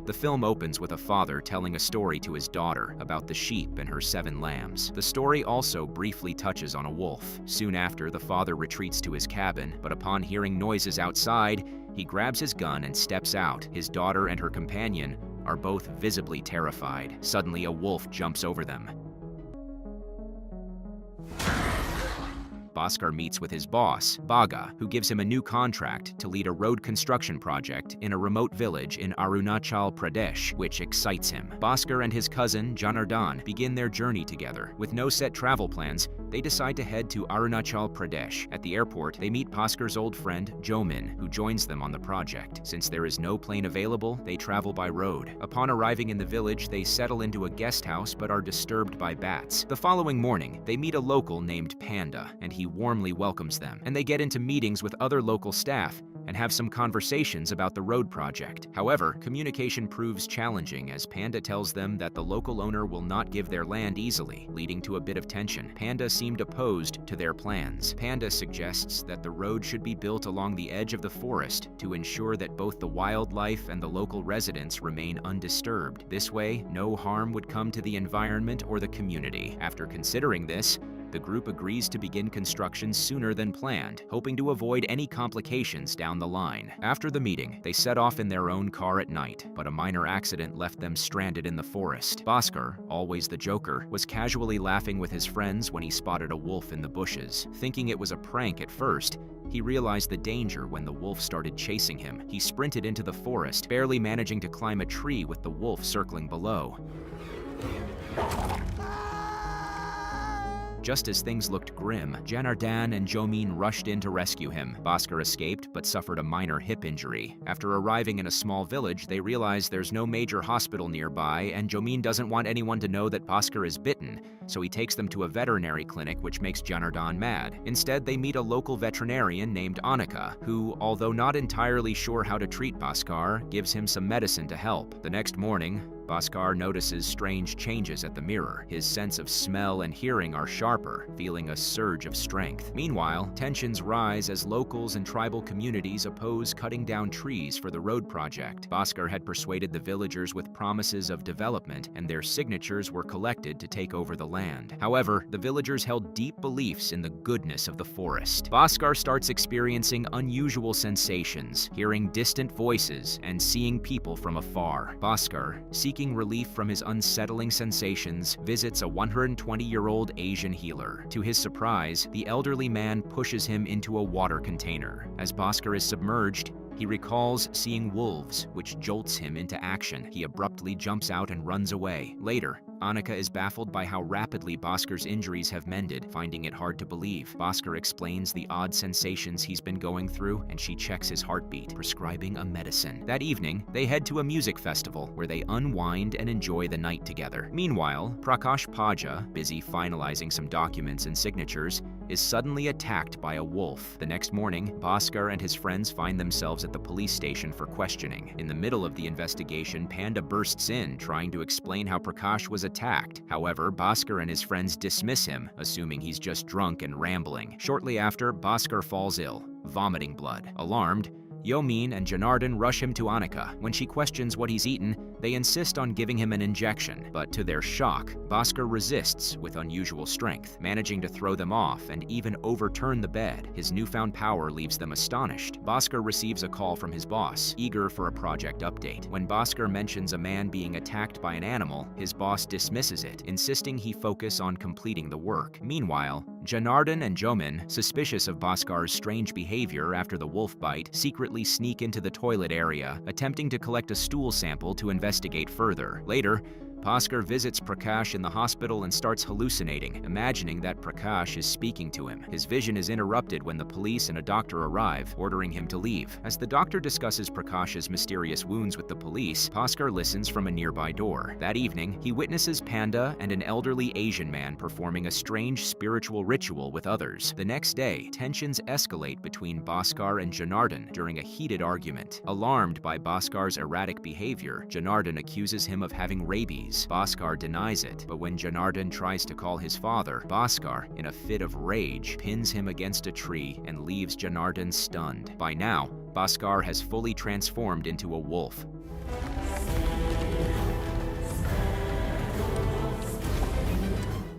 The film opens with a father telling a story to his daughter about the sheep and her 7 lambs. The story also briefly touches on a wolf. Soon after, the father retreats to his cabin, but upon hearing noises outside, he grabs his gun and steps out. His daughter and her companion are both visibly terrified. Suddenly, a wolf jumps over them. Bhaskar meets with his boss, Bhaga, who gives him a new contract to lead a road construction project in a remote village in Arunachal Pradesh, which excites him. Bhaskar and his cousin, Janardhan, begin their journey together. With no set travel plans, they decide to head to Arunachal Pradesh. At the airport, they meet Bhaskar's old friend, Jomin, who joins them on the project. Since there is no plane available, they travel by road. Upon arriving in the village, they settle into a guest house but are disturbed by bats. The following morning, they meet a local named Panda, and he warmly welcomes them, and they get into meetings with other local staff and have some conversations about the road project. However, communication proves challenging as Panda tells them that the local owner will not give their land easily, leading to a bit of tension. Panda seemed opposed to their plans. Panda suggests that the road should be built along the edge of the forest to ensure that both the wildlife and the local residents remain undisturbed. This way, no harm would come to the environment or the community. After considering this, the group agrees to begin construction sooner than planned, hoping to avoid any complications down the line. After the meeting, they set off in their own car at night, but a minor accident left them stranded in the forest. Bhaskar, always the joker, was casually laughing with his friends when he spotted a wolf in the bushes. Thinking it was a prank at first, he realized the danger when the wolf started chasing him. He sprinted into the forest, barely managing to climb a tree with the wolf circling below. Just as things looked grim, Janardhan and Jomin rushed in to rescue him. Bhaskar escaped, but suffered a minor hip injury. After arriving in a small village, they realize there's no major hospital nearby, and Jomin doesn't want anyone to know that Bhaskar is bitten, so he takes them to a veterinary clinic, which makes Janardhan mad. Instead, they meet a local veterinarian named Anika, who, although not entirely sure how to treat Bhaskar, gives him some medicine to help. The next morning, Bhaskar notices strange changes at the mirror. His sense of smell and hearing are sharper, feeling a surge of strength. Meanwhile, tensions rise as locals and tribal communities oppose cutting down trees for the road project. Bhaskar had persuaded the villagers with promises of development, and their signatures were collected to take over the land. However, the villagers held deep beliefs in the goodness of the forest. Bhaskar starts experiencing unusual sensations, hearing distant voices and seeing people from afar. Bhaskar, seeking relief from his unsettling sensations, visits a 120-year-old Asian healer. To his surprise, the elderly man pushes him into a water container. As Bhaskar is submerged, he recalls seeing wolves, which jolts him into action. He abruptly jumps out and runs away. Later, Anika is baffled by how rapidly Bhaskar's injuries have mended, finding it hard to believe. Bhaskar explains the odd sensations he's been going through, and she checks his heartbeat, prescribing a medicine. That evening, they head to a music festival where they unwind and enjoy the night together. Meanwhile, Prakash Paja, busy finalizing some documents and signatures, is suddenly attacked by a wolf. The next morning, Bhaskar and his friends find themselves at the police station for questioning. In the middle of the investigation, Panda bursts in, trying to explain how Prakash was attacked. However, Bhaskar and his friends dismiss him, assuming he's just drunk and rambling. Shortly after, Bhaskar falls ill, vomiting blood. Alarmed, Jomin and Janardhan rush him to Anika. When she questions what he's eaten, they insist on giving him an injection, but to their shock, Bhaskar resists with unusual strength, managing to throw them off and even overturn the bed. His newfound power leaves them astonished. Bhaskar receives a call from his boss, eager for a project update. When Bhaskar mentions a man being attacked by an animal, his boss dismisses it, insisting he focus on completing the work. Meanwhile, Janardhan and Jomin, suspicious of Bhaskar's strange behavior after the wolf bite, secretly sneak into the toilet area, attempting to collect a stool sample to investigate further. Later, Bhaskar visits Prakash in the hospital and starts hallucinating, imagining that Prakash is speaking to him. His vision is interrupted when the police and a doctor arrive, ordering him to leave. As the doctor discusses Prakash's mysterious wounds with the police, Bhaskar listens from a nearby door. That evening, he witnesses Panda and an elderly Asian man performing a strange spiritual ritual with others. The next day, tensions escalate between Bhaskar and Janardhan during a heated argument. Alarmed by Bhaskar's erratic behavior, Janardhan accuses him of having rabies, trees. Bhaskar denies it, but when Janardhan tries to call his father, Bhaskar, in a fit of rage, pins him against a tree and leaves Janardhan stunned. By now, Bhaskar has fully transformed into a wolf.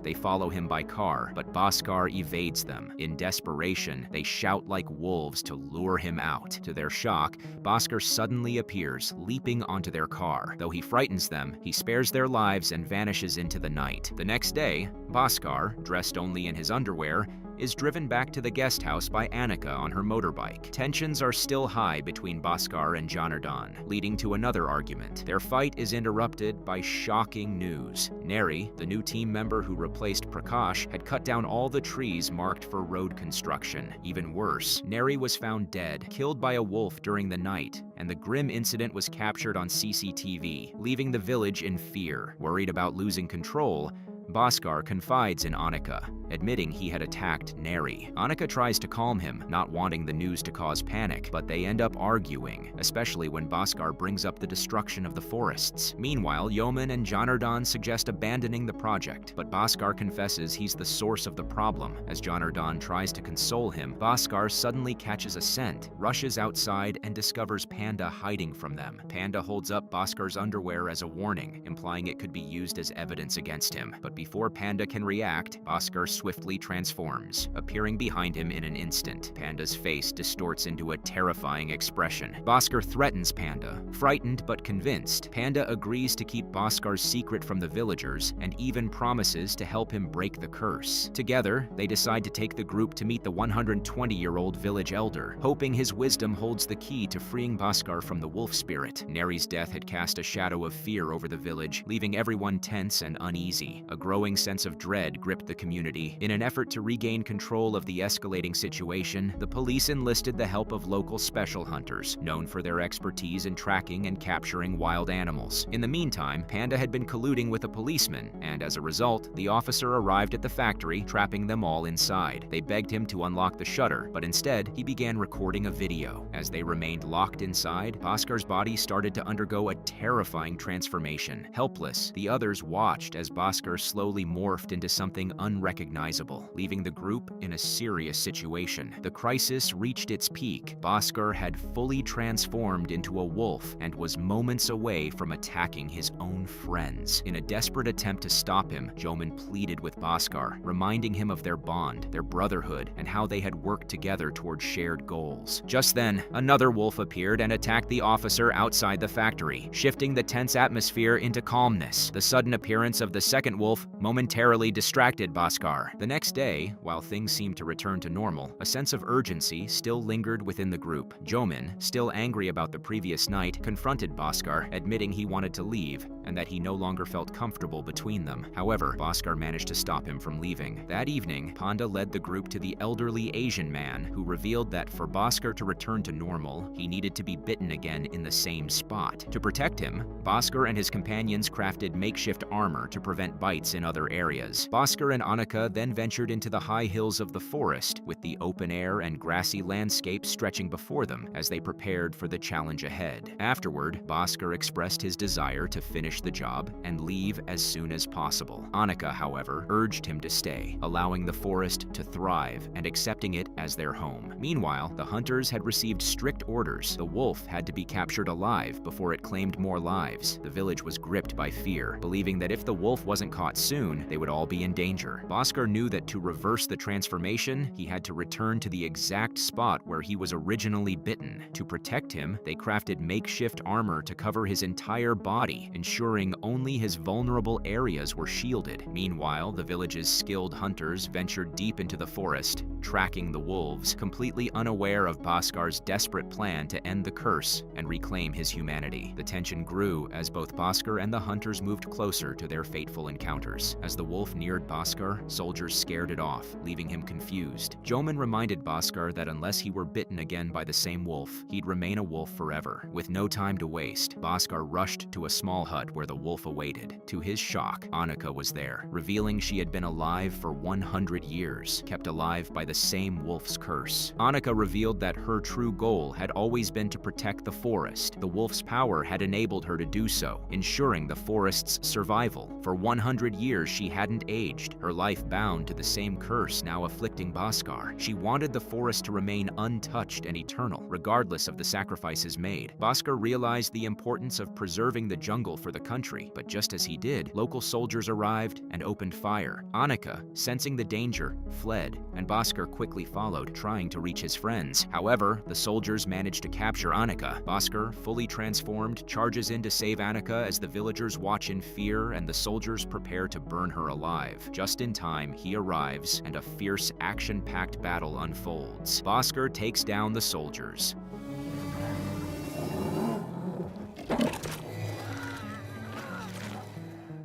They follow him by car, but Bhaskar evades them. In desperation, they shout like wolves to lure him out. To their shock, Bhaskar suddenly appears, leaping onto their car. Though he frightens them, he spares their lives and vanishes into the night. The next day, Bhaskar, dressed only in his underwear, is driven back to the guest house by Annika on her motorbike. Tensions are still high between Bhaskar and Janardhan, leading to another argument. Their fight is interrupted by shocking news. Neri, the new team member who replaced Prakash, had cut down all the trees marked for road construction. Even worse, Neri was found dead, killed by a wolf during the night, and the grim incident was captured on CCTV, leaving the village in fear. Worried about losing control, Bhaskar confides in Annika, admitting he had attacked Neri. Annika tries to calm him, not wanting the news to cause panic, but they end up arguing, especially when Bhaskar brings up the destruction of the forests. Meanwhile, Yeoman and Janardhan suggest abandoning the project, but Bhaskar confesses he's the source of the problem. As Janardhan tries to console him, Bhaskar suddenly catches a scent, rushes outside, and discovers Panda hiding from them. Panda holds up Bhaskar's underwear as a warning, implying it could be used as evidence against him. But before Panda can react, Bhaskar swiftly transforms, appearing behind him in an instant. Panda's face distorts into a terrifying expression. Bhaskar threatens Panda. Frightened but convinced, Panda agrees to keep Bhaskar's secret from the villagers and even promises to help him break the curse. Together, they decide to take the group to meet the 120-year-old village elder, hoping his wisdom holds the key to freeing Bhaskar from the wolf spirit. Neri's death had cast a shadow of fear over the village, leaving everyone tense and uneasy. A growing sense of dread gripped the community. In an effort to regain control of the escalating situation, the police enlisted the help of local special hunters, known for their expertise in tracking and capturing wild animals. In the meantime, Panda had been colluding with a policeman, and as a result, the officer arrived at the factory, trapping them all inside. They begged him to unlock the shutter, but instead, he began recording a video. As they remained locked inside, Bhaskar's body started to undergo a terrifying transformation. Helpless, the others watched as Bhaskar slowly morphed into something unrecognizable, leaving the group in a serious situation. The crisis reached its peak. Bhaskar had fully transformed into a wolf and was moments away from attacking his own friends. In a desperate attempt to stop him, Yeoman pleaded with Bhaskar, reminding him of their bond, their brotherhood, and how they had worked together toward shared goals. Just then, another wolf appeared and attacked the officer outside the factory, shifting the tense atmosphere into calmness. The sudden appearance of the second wolf momentarily distracted Bhaskar. The next day, while things seemed to return to normal, a sense of urgency still lingered within the group. Yeoman, still angry about the previous night, confronted Bhaskar, admitting he wanted to leave and that he no longer felt comfortable between them. However, Bhaskar managed to stop him from leaving. That evening, Panda led the group to the elderly Asian man, who revealed that for Bhaskar to return to normal, he needed to be bitten again in the same spot. To protect him, Bhaskar and his companions crafted makeshift armor to prevent bites in other areas. Bhaskar and Annika then ventured into the high hills of the forest, with the open air and grassy landscape stretching before them as they prepared for the challenge ahead. Afterward, Bhaskar expressed his desire to finish the job and leave as soon as possible. Annika, however, urged him to stay, allowing the forest to thrive and accepting it as their home. Meanwhile, the hunters had received strict orders. The wolf had to be captured alive before it claimed more lives. The village was gripped by fear, believing that if the wolf wasn't caught soon, they would all be in danger. Bhaskar knew that to reverse the transformation, he had to return to the exact spot where he was originally bitten. To protect him, they crafted makeshift armor to cover his entire body, ensuring only his vulnerable areas were shielded. Meanwhile, the village's skilled hunters ventured deep into the forest, tracking the wolves, completely unaware of Bhaskar's desperate plan to end the curse and reclaim his humanity. The tension grew as both Bhaskar and the hunters moved closer to their fateful encounters. As the wolf neared Bhaskar, soldiers scared it off, leaving him confused. Yeoman reminded Bhaskar that unless he were bitten again by the same wolf, he'd remain a wolf forever. With no time to waste, Bhaskar rushed to a small hut where the wolf awaited. To his shock, Annika was there, revealing she had been alive for 100 years, kept alive by the same wolf's curse. Annika revealed that her true goal had always been to protect the forest. The wolf's power had enabled her to do so, ensuring the forest's survival. For 100 years, she hadn't aged, her life bound to the same curse now afflicting Bhaskar. She wanted the forest to remain untouched and eternal, regardless of the sacrifices made. Bhaskar realized the importance of preserving the jungle for the country, but just as he did, local soldiers arrived and opened fire. Annika, sensing the danger, fled, and Bhaskar quickly followed, trying to reach his friends. However, the soldiers managed to capture Annika. Bhaskar, fully transformed, charges in to save Annika as the villagers watch in fear and the soldiers prepare to burn her alive. Just in time, he arrives and a fierce, action-packed battle unfolds. Bhaskar takes down the soldiers.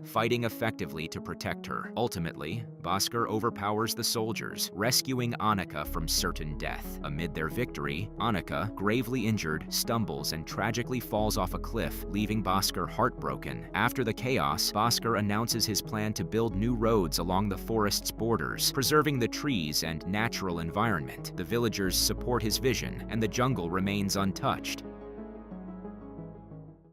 Fighting effectively to protect her. Ultimately, Bhaskar overpowers the soldiers, rescuing Annika from certain death. Amid their victory, Annika, gravely injured, stumbles and tragically falls off a cliff, leaving Bhaskar heartbroken. After the chaos, Bhaskar announces his plan to build new roads along the forest's borders, preserving the trees and natural environment. The villagers support his vision, and the jungle remains untouched.